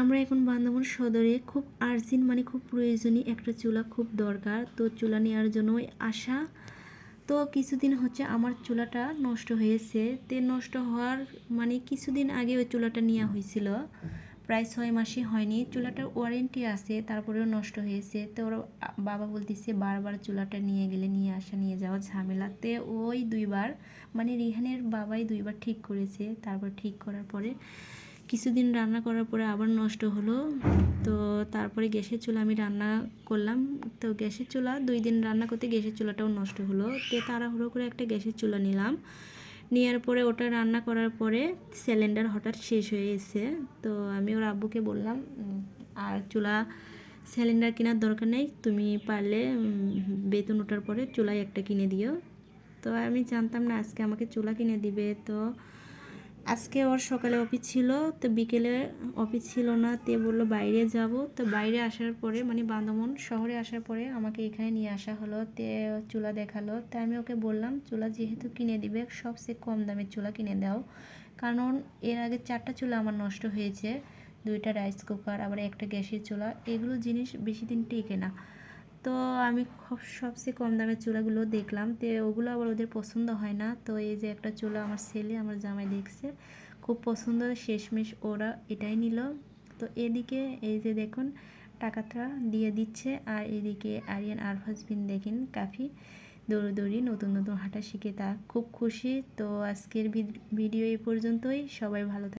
আমরা এখন বান্দরবান সদরে খুব আর্জেন্ট মানে খুব প্রয়োজনীয় একটা চুলা খুব দরকার, তো চুলা নেওয়ার জন্যই আসা। তো কিছুদিন হচ্ছে আমার চুলাটা নষ্ট হয়েছে, তে নষ্ট হওয়ার মানে কিছুদিন আগে ওই চুলাটা নেওয়া হয়েছিল, প্রায় 6 মাসই হয়নি। চুলাটার ওয়ারেন্টি আছে, তারপরেও নষ্ট হয়েছে। তো ওর বাবা বলতেছে বারবার চুলাটা নিয়ে গেলে নিয়ে আসা নিয়ে যাওয়া ঝামেলাতে ওই 2বার মানে রিহানের বাবাই 2বার ঠিক করেছে। তারপর ঠিক করার পরে কিছুদিন রান্না করার পরে আবার নষ্ট হলো। তো তারপরে গ্যাসের চুলা আমি রান্না করলাম, তো গ্যাসের চুলা 2 দিন রান্না করতে গ্যাসের চুলাটাও নষ্ট হলো। তো তাড়াহুড়ো করে একটা গ্যাসের চুলা নিলাম, নেওয়ার পরে ওটা রান্না করার পরে সিলিন্ডার হঠাৎ শেষ হয়ে গেছে। তো আমি ওর আব্বুকে বললাম আর চুলা সিলিন্ডার কেনার দরকার নেই, তুমি পারলে বেতন ওঠার পরে চুলাই একটা কিনে দিও। তো আমি জানতাম না আজকে আমাকে চুলা কিনে দিবে। তো আজকে ওর সকালে অফিস ছিল, তো বিকেলে অফিস ছিল না, তে বললো বাইরে যাব। তো বাইরে আসার পরে মানে বান্দরবান শহরে আসার পরে আমাকে এখানে নিয়ে আসা হলো, তে চুলা দেখালো। তো আমি ওকে বললাম চুলা যেহেতু কিনে দিবে সবচেয়ে কম দামের চুলা কিনে দাও, কারণ এর আগে 4টা চুলা আমার নষ্ট হয়েছে, 2টা রাইস কুকার আবার একটা গ্যাসের চুলা, এগুলো জিনিস বেশি দিন টেকে না। তো আমি সবচেয়ে কম দামের চুলাগুলো দেখলাম, তো ওগুলো আবার ওদের পছন্দ হয় না। তো এই যে একটা চুলা আমার ছেলে আমার জামাই দেখছে, খুব পছন্দ, শেষমেশ ওরা এটাই নিল। তো এদিকে এই যে দেখুন টাকাটা দিয়ে দিচ্ছে, আর এদিকে আরিয়ান আর হাজবেন্ড দেখেন কাফি দৌড়ি নতুন নতুন হাঁটা শিখে তা খুব খুশি। তো আজকের ভিডিও এই পর্যন্তই, সবাই ভালো থাকবেন।